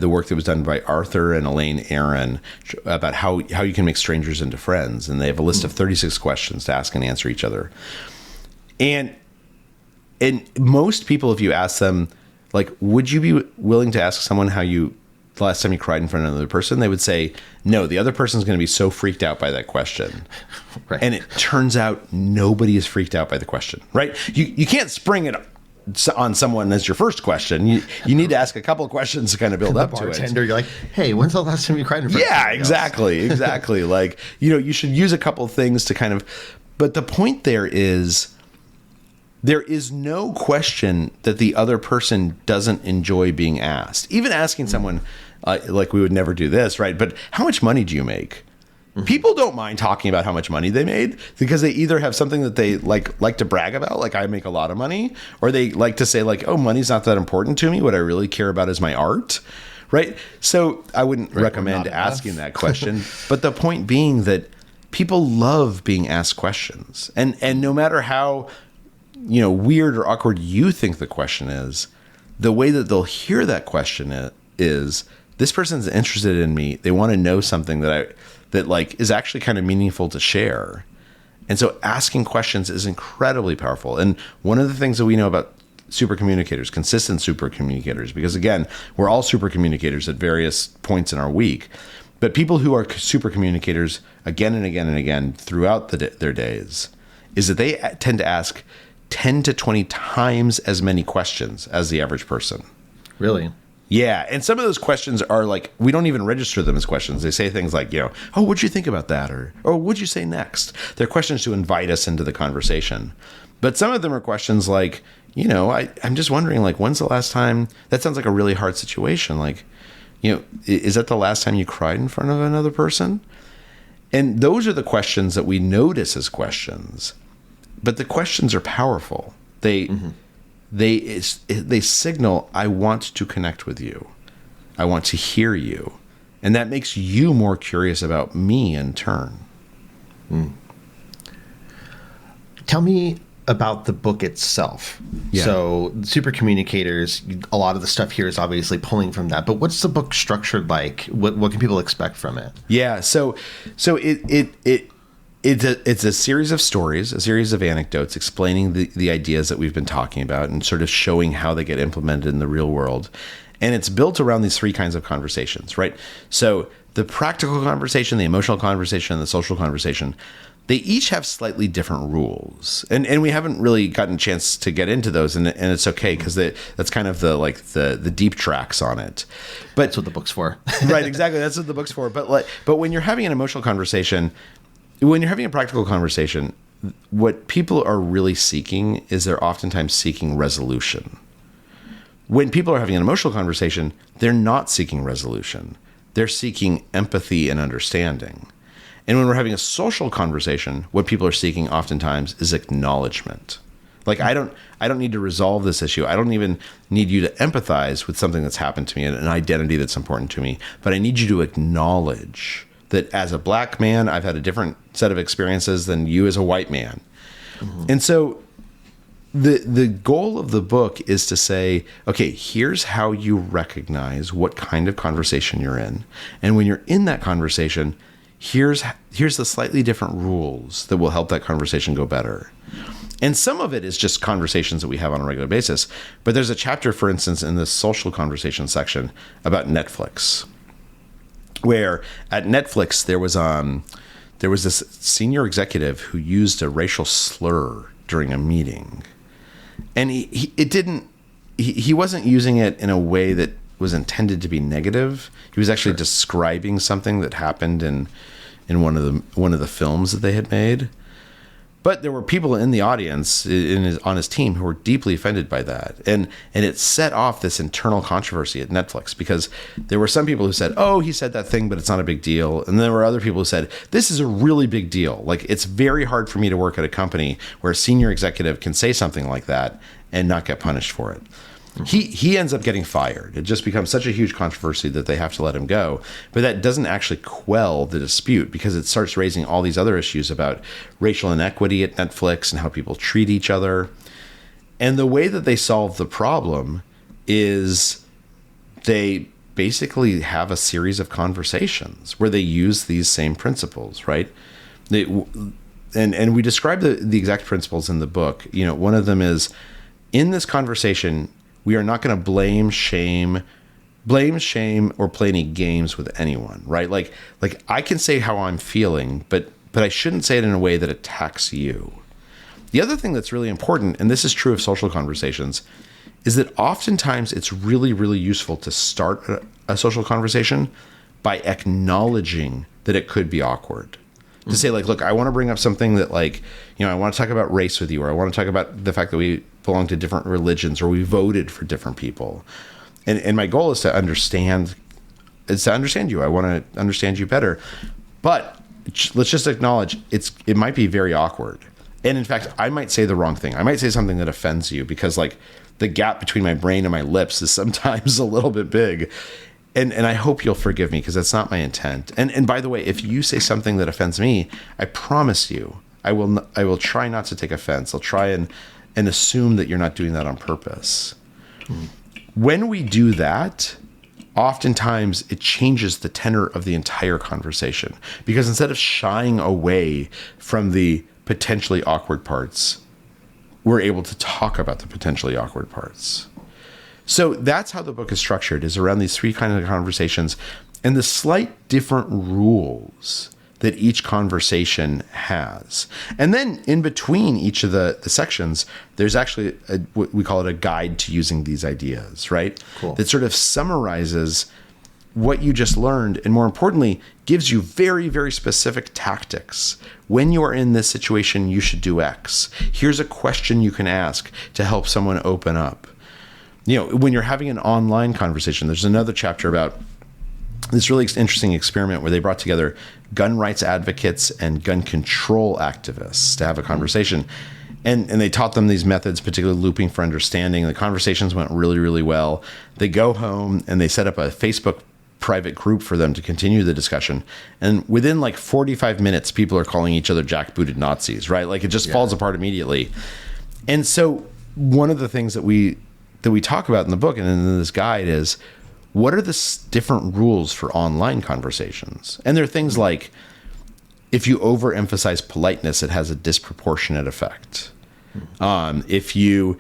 work that was done by Arthur and Elaine Aron about how you can make strangers into friends. And they have a list of 36 questions to ask and answer each other. And most people, if you ask them, like, would you be willing to ask someone how you the last time you cried in front of another person, they would say, no, the other person's going to be so freaked out by that question. Right. And it turns out nobody is freaked out by the question, right? You can't spring it on someone as your first question. You need to ask a couple of questions to kind of build up to it. Bartender, you're like, hey, when's the last time you cried in front of somebody else? Exactly. Like, you should use a couple of things to kind of, but the point there is no question that the other person doesn't enjoy being asked. Even asking someone, like we would never do this, right? But how much money do you make? People don't mind talking about how much money they made because they either have something that they like to brag about, like I make a lot of money, or they like to say like, oh, money's not that important to me. What I really care about is my art, right? So I wouldn't recommend asking that question. But the point being that people love being asked questions. And no matter how, weird or awkward you think the question is, the way that they'll hear that question is this person's interested in me. They want to know something that is actually kind of meaningful to share. And so asking questions is incredibly powerful. And one of the things that we know about supercommunicators, consistent supercommunicators, because again, we're all supercommunicators at various points in our week, but people who are supercommunicators again and again and again throughout their days is that they tend to ask 10 to 20 times as many questions as the average person. Really? Yeah. And some of those questions are like, we don't even register them as questions. They say things like, oh, what'd you think about that? Or what'd you say next? They're questions to invite us into the conversation. But some of them are questions like, I'm just wondering, like, when's the last time, that sounds like a really hard situation. Like, is that the last time you cried in front of another person? And those are the questions that we notice as questions. But the questions are powerful. They signal, I want to connect with you. I want to hear you. And that makes you more curious about me in turn. Tell me about the book itself. Yeah. So Supercommunicators, a lot of the stuff here is obviously pulling from that. But what's the book structured like? What can people expect from it? Yeah. So it's a series of stories, a series of anecdotes explaining the ideas that we've been talking about and sort of showing how they get implemented in the real world. And it's built around these three kinds of conversations, right? So the practical conversation, the emotional conversation, and the social conversation, they each have slightly different rules. And we haven't really gotten a chance to get into those, and it's okay because that's kind of the deep tracks on it. But that's what the book's for. Right, exactly. That's what the book's for. But when you're having an emotional conversation, when you're having a practical conversation, what people are really seeking is they're oftentimes seeking resolution. When people are having an emotional conversation, they're not seeking resolution. They're seeking empathy and understanding. And when we're having a social conversation, what people are seeking oftentimes is acknowledgement. Like, I don't need to resolve this issue. I don't even need you to empathize with something that's happened to me and an identity that's important to me, but I need you to acknowledge that as a black man, I've had a different set of experiences than you as a white man. And so the goal of the book is to say, okay, here's how you recognize what kind of conversation you're in. And when you're in that conversation, here's the slightly different rules that will help that conversation go better. And some of it is just conversations that we have on a regular basis. But there's a chapter, for instance, in the social conversation section about Netflix, where at Netflix there was this senior executive who used a racial slur during a meeting, and he wasn't using it in a way that was intended to be negative. He was actually describing something that happened in one of the films that they had made. But there were people in the audience on his team who were deeply offended by that. And it set off this internal controversy at Netflix because there were some people who said, oh, he said that thing, but it's not a big deal. And there were other people who said, this is a really big deal. Like, it's very hard for me to work at a company where a senior executive can say something like that and not get punished for it. He ends up getting fired. It just becomes such a huge controversy that they have to let him go. But that doesn't actually quell the dispute because it starts raising all these other issues about racial inequity at Netflix and how people treat each other. And the way that they solve the problem is they basically have a series of conversations where they use these same principles, right? And we describe the exact principles in the book. One of them is, in this conversation, we are not going to blame, shame, blame, shame, or play any games with anyone, right? Like I can say how I'm feeling, but I shouldn't say it in a way that attacks you. The other thing that's really important, and this is true of social conversations, is that oftentimes it's really, really useful to start a social conversation by acknowledging that it could be awkward. To say, like, look, I want to bring up something that, like, I want to talk about race with you, or I want to talk about the fact that we belong to different religions, or we voted for different people. And my goal is to understand you. I want to understand you better. But let's just acknowledge it might be very awkward. And in fact, I might say the wrong thing. I might say something that offends you because, like, the gap between my brain and my lips is sometimes a little bit big. And I hope you'll forgive me because that's not my intent. And by the way, if you say something that offends me, I promise you, I will try not to take offense. I'll try and assume that you're not doing that on purpose. When we do that, oftentimes it changes the tenor of the entire conversation, because instead of shying away from the potentially awkward parts, we're able to talk about the potentially awkward parts. So that's how the book is structured, is around these three kinds of conversations and the slight different rules that each conversation has. And then in between each of the sections, there's actually what we call it a guide to using these ideas, right? Cool. That sort of summarizes what you just learned, and more importantly, gives you very, very specific tactics. When you are in this situation, you should do X. Here's a question you can ask to help someone open up. When you're having an online conversation, there's another chapter about this really interesting experiment where they brought together gun rights advocates and gun control activists to have a conversation. And they taught them these methods, particularly looping for understanding. The conversations went really, really well. They go home and they set up a Facebook private group for them to continue the discussion. And within like 45 minutes, people are calling each other jackbooted Nazis, right? Like it just falls apart immediately. And so one of the things that we talk about in the book and in this guide is, what are the different rules for online conversations? And there are things like, if you overemphasize politeness, it has a disproportionate effect. If you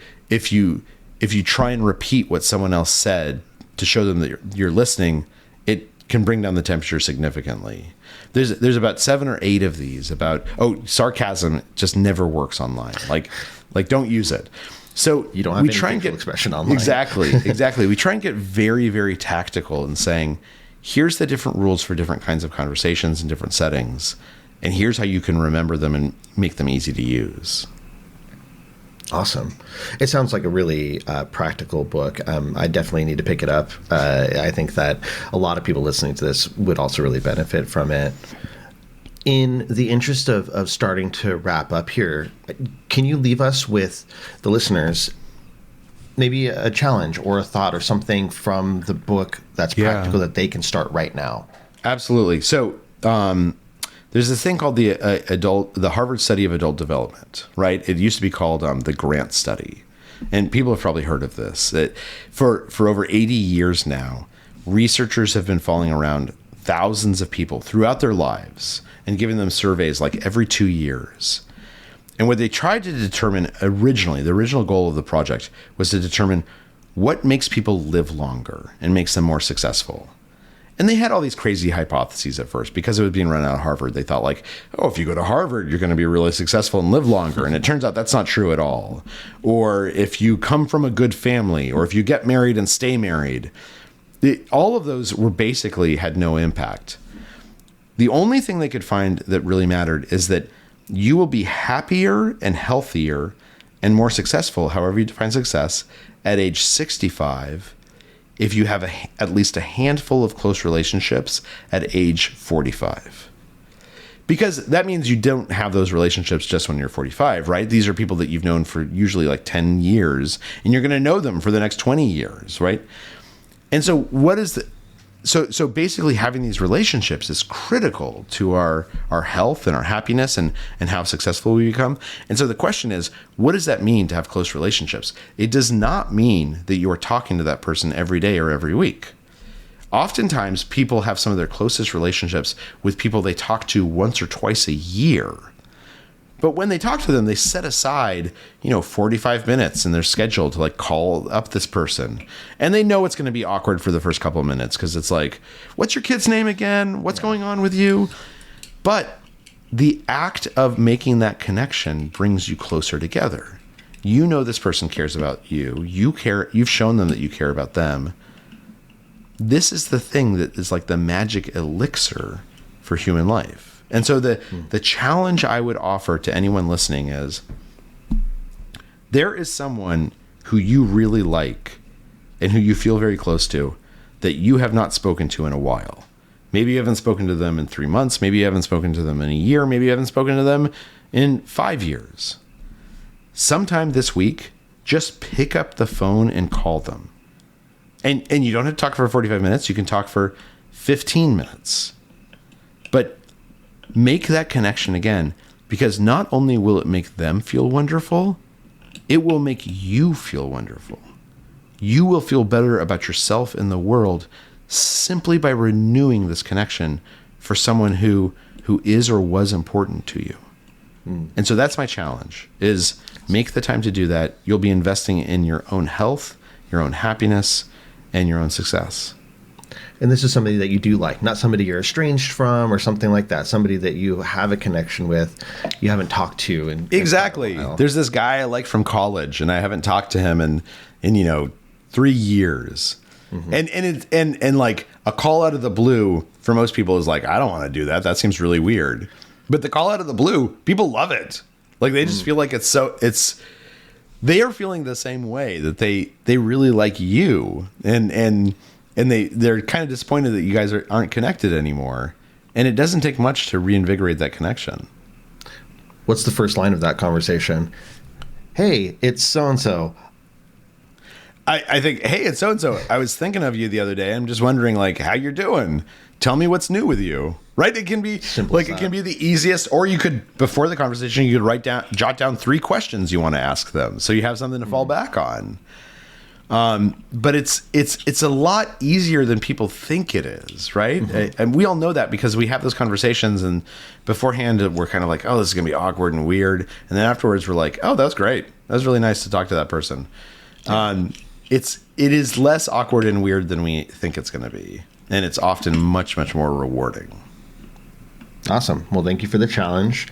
try and repeat what someone else said to show them that you're listening, it can bring down the temperature significantly. There's about 7 or 8 of these about, sarcasm just never works online. Like don't use it. So you don't have any facial expression online. Exactly. We try and get very, very tactical in saying, here's the different rules for different kinds of conversations in different settings, and here's how you can remember them and make them easy to use. Awesome. It sounds like a really practical book. I definitely need to pick it up. I think that a lot of people listening to this would also really benefit from it. In the interest of starting to wrap up here, can you leave us with the listeners maybe a challenge or a thought or something from the book that's practical that they can start right now? Absolutely. So there's this thing called the Harvard Study of Adult Development, right? It used to be called the Grant Study. And people have probably heard of this. That for over 80 years now, researchers have been following around thousands of people throughout their lives and giving them surveys like every 2 years. And what they tried to determine originally, the original goal of the project was to determine what makes people live longer and makes them more successful. And they had all these crazy hypotheses at first because it was being run out of Harvard. They thought like, if you go to Harvard, you're going to be really successful and live longer. And it turns out that's not true at all. Or if you come from a good family, or if you get married and stay married, all of those had no impact. The only thing they could find that really mattered is that you will be happier and healthier and more successful, however you define success, at age 65 if you have at least a handful of close relationships at age 45. Because that means you don't have those relationships just when you're 45, right? These are people that you've known for usually like 10 years, and you're going to know them for the next 20 years, right? And so what is so basically having these relationships is critical to our health and our happiness and how successful we become. And so the question is, what does that mean to have close relationships? It does not mean that you are talking to that person every day or every week. Oftentimes people have some of their closest relationships with people they talk to once or twice a year. But when they talk to them, they set aside, 45 minutes in their schedule to like call up this person. And they know it's going to be awkward for the first couple of minutes because it's like, what's your kid's name again? What's going on with you? But the act of making that connection brings you closer together. You know this person cares about you. You care. You've shown them that you care about them. This is the thing that is like the magic elixir for human life. And so the challenge I would offer to anyone listening is, there is someone who you really like and who you feel very close to that you have not spoken to in a while. Maybe you haven't spoken to them in 3 months. Maybe you haven't spoken to them in a year. Maybe you haven't spoken to them in 5 years. Sometime this week, just pick up the phone and call them. And you don't have to talk for 45 minutes. You can talk for 15 minutes. But make that connection again, because not only will it make them feel wonderful, it will make you feel wonderful. You will feel better about yourself and the world simply by renewing this connection for someone who is or was important to you. And so that's my challenge, is make the time to do that. You'll be investing in your own health, your own happiness, and your own success. And this is somebody that you do like, not somebody you're estranged from or something like that. Somebody that you have a connection with, you haven't talked to. Exactly. There's this guy I like from college, and I haven't talked to him in 3 years. Mm-hmm. And like a call out of the blue for most people is like, I don't want to do that. That seems really weird. But the call out of the blue, people love it. Like they just feel like they are feeling the same way, that they really like you, and they're kind of disappointed that you guys aren't connected anymore. And it doesn't take much to reinvigorate that connection. What's the first line of that conversation? Hey, it's so-and-so. I think, hey, it's so-and-so. I was thinking of you the other day. I'm just wondering, like, how you're doing. Tell me what's new with you. Right? It can be simple, like, it can be the easiest, or you could, before the conversation, you could jot down 3 questions you want to ask them, so you have something to fall back on. But it's a lot easier than people think it is, right? Mm-hmm. And we all know that because we have those conversations, and beforehand we're kind of like, oh, this is gonna be awkward and weird, and then afterwards we're like, oh, that was great. That was really nice to talk to that person. It is less awkward and weird than we think it's gonna be, and it's often much, much more rewarding. Awesome. Well, thank you for the challenge.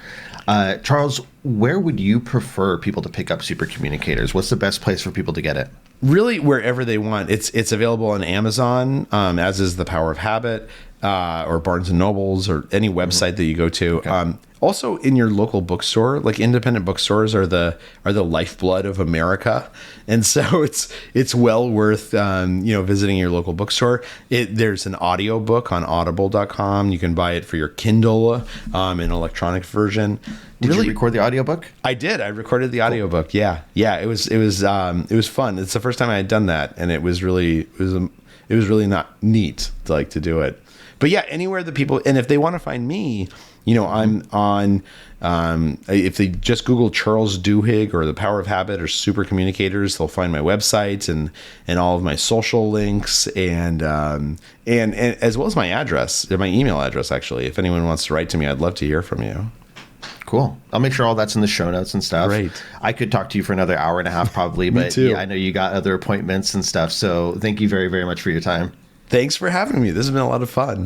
Charles, where would you prefer people to pick up Supercommunicators? What's the best place for people to get it? Really, wherever they want. It's available on Amazon, as is The Power of Habit, or Barnes and Nobles, or any website that you go to. Okay. Also, in your local bookstore, like independent bookstores are the lifeblood of America, and so it's well worth visiting your local bookstore. There's an audio book on Audible.com. You can buy it for your Kindle, an electronic version. Did you record the audiobook? I did. I recorded the audiobook. Cool. Yeah. It was fun. It's the first time I had done that, and it was really not neat to do it. But yeah, anywhere that people, and if they want to find me, I'm on, if they just Google Charles Duhigg or The Power of Habit or Supercommunicators, they'll find my website and all of my social links and as well as my address, or my email address, actually. If anyone wants to write to me, I'd love to hear from you. Cool. I'll make sure all that's in the show notes and stuff. Great. I could talk to you for another hour and a half probably, but too. Yeah, I know you got other appointments and stuff. So thank you very, very much for your time. Thanks for having me. This has been a lot of fun.